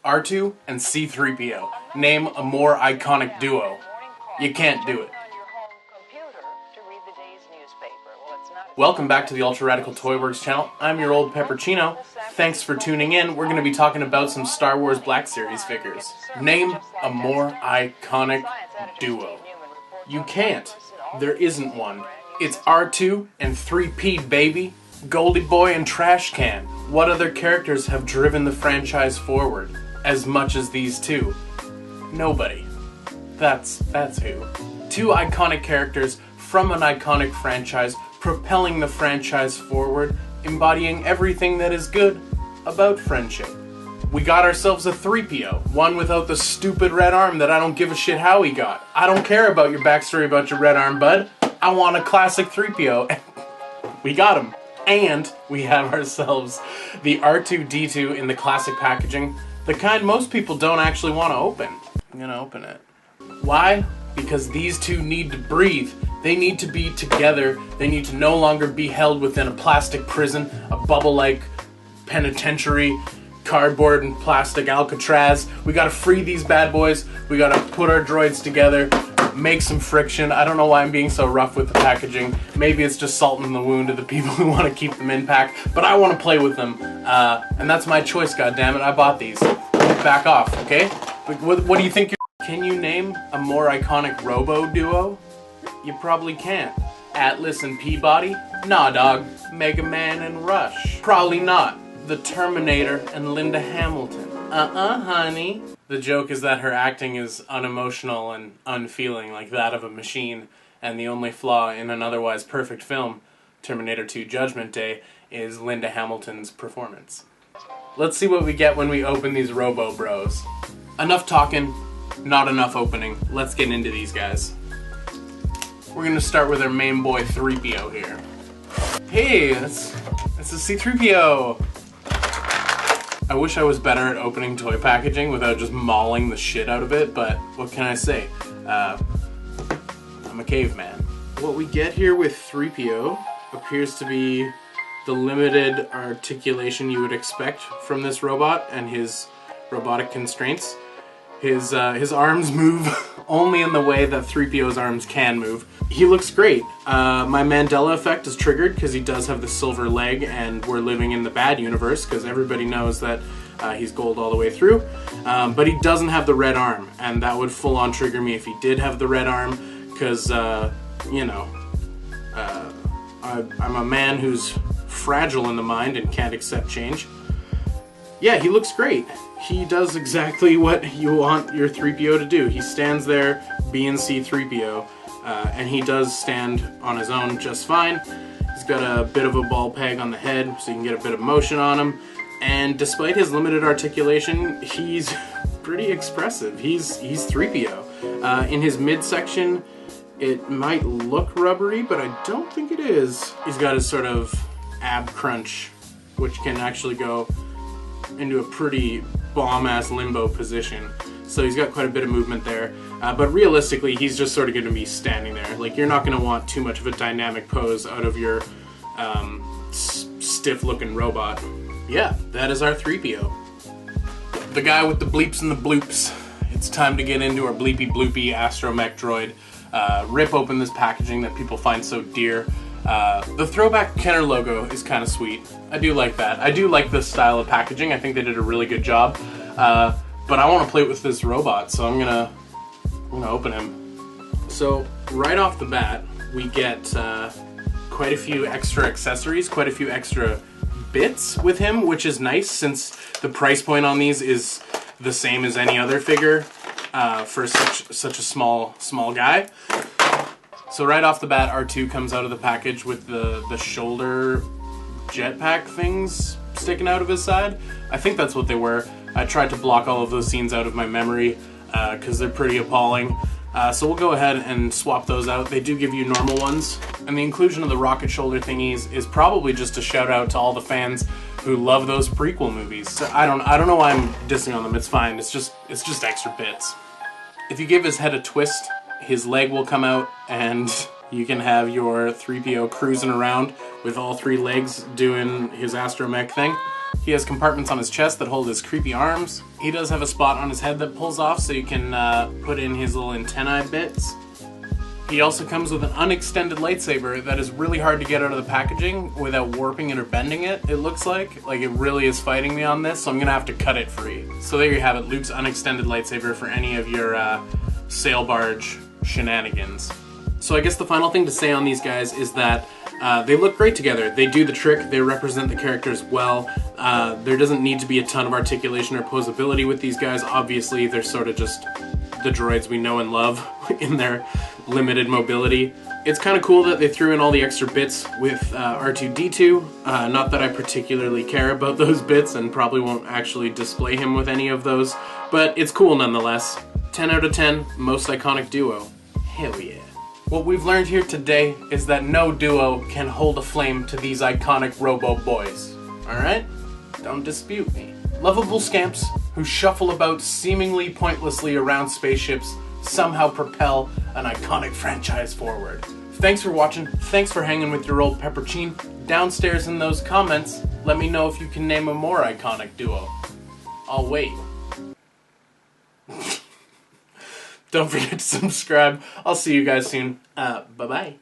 R2 and C3PO. Name a more iconic duo. You can't do it. Welcome back to the Ultra Radical Toy Works channel. I'm your old Peppercino. Thanks for tuning in. We're going to be talking about some Star Wars Black Series figures. Name a more iconic duo. You can't. There isn't one. It's R2 and 3P, baby. Goldie Boy and Trash Can. What other characters have driven the franchise forward as much as these two? Nobody. That's who. Two iconic characters from an iconic franchise, propelling the franchise forward, embodying everything that is good about friendship. We got ourselves a 3PO, one without the stupid red arm that I don't give a shit how he got. I don't care about your backstory about your red arm, bud. I want a classic 3PO. We got him. And we have ourselves the R2D2 in the classic packaging, the kind most people don't actually want to open. I'm gonna open it. Why? Because these two need to breathe. They need to be together. They need to no longer be held within a plastic prison, a bubble-like penitentiary, cardboard and plastic Alcatraz. We gotta free these bad boys. We gotta put our droids together, make some friction. I don't know why I'm being so rough with the packaging. Maybe it's just salt in the wound of the people who want to keep them in pack, but I want to play with them. And that's my choice, goddammit. I bought these. Back off, okay? What do you think you're... Can you name a more iconic Robo duo? You probably can't. Atlas and Peabody? Nah, dog. Mega Man and Rush? Probably not. The Terminator and Linda Hamilton? Honey. The joke is that her acting is unemotional and unfeeling, like that of a machine, and the only flaw in an otherwise perfect film, Terminator 2 Judgment Day, is Linda Hamilton's performance. Let's see what we get when we open these Robo Bros. Enough talking, not enough opening. Let's get into these guys. We're gonna start with our main boy 3PO here. Hey, that's a C3PO! I wish I was better at opening toy packaging without just mauling the shit out of it, but what can I say? I'm a caveman. What we get here with 3PO appears to be the limited articulation you would expect from this robot and his robotic constraints. His arms move only in the way that 3PO's arms can move. He looks great. My Mandela effect is triggered because he does have the silver leg and we're living in the bad universe because everybody knows that he's gold all the way through. But he doesn't have the red arm, and that would full on trigger me if he did have the red arm because, you know, I'm a man who's fragile in the mind and can't accept change. Yeah, he looks great. He does exactly what you want your 3PO to do. He stands there being C3PO, and he does stand on his own just fine. He's got a bit of a ball peg on the head, so you can get a bit of motion on him. And despite his limited articulation, he's pretty expressive. He's 3PO. In his midsection, it might look rubbery, but I don't think it is. He's got his sort of ab crunch, which can actually go into a pretty bomb-ass limbo position. So he's got quite a bit of movement there. But realistically, he's just sort of going to be standing there. Like, you're not going to want too much of a dynamic pose out of your stiff-looking robot. Yeah, that is our 3PO. The guy with the bleeps and the bloops. It's time to get into our bleepy bloopy astromech droid. Rip open this packaging that people find so dear. The throwback Kenner logo is kind of sweet. I do like that. I do like this style of packaging. I think they did a really good job. But I want to play with this robot, so I'm gonna open him. So right off the bat, we get quite a few extra accessories, quite a few extra bits with him, which is nice since the price point on these is the same as any other figure for such a small guy. So right off the bat, R2 comes out of the package with the shoulder jetpack things sticking out of his side. I think that's what they were. I tried to block all of those scenes out of my memory because they're pretty appalling. So we'll go ahead and swap those out. They do give you normal ones. And the inclusion of the rocket shoulder thingies is probably just a shout out to all the fans who love those prequel movies. So I don't know why I'm dissing on them. It's fine. It's just extra bits. If you give his head a twist, his leg will come out and you can have your 3PO cruising around with all three legs doing his astromech thing. He has compartments on his chest that hold his creepy arms. He does have a spot on his head that pulls off so you can put in his little antennae bits. He also comes with an unextended lightsaber that is really hard to get out of the packaging without warping it or bending it, it looks like. Like, it really is fighting me on this, so I'm gonna have to cut it free. So there you have it, Luke's unextended lightsaber for any of your sail barge shenanigans. So I guess the final thing to say on these guys is that they look great together. They do the trick, they represent the characters well. There doesn't need to be a ton of articulation or posability with these guys. Obviously, they're sort of just the droids we know and love in their limited mobility. It's kind of cool that they threw in all the extra bits with R2D2. Not that I particularly care about those bits and probably won't actually display him with any of those, but it's cool nonetheless. 10 out of 10, most iconic duo. Hell yeah. What we've learned here today is that no duo can hold a flame to these iconic Robo boys. Alright? Don't dispute me. Lovable scamps who shuffle about seemingly pointlessly around spaceships somehow propel an iconic franchise forward. Thanks for watching, thanks for hanging with your old Peppercine. Downstairs in those comments, let me know if you can name a more iconic duo. I'll wait. Don't forget to subscribe. I'll see you guys soon. Bye-bye.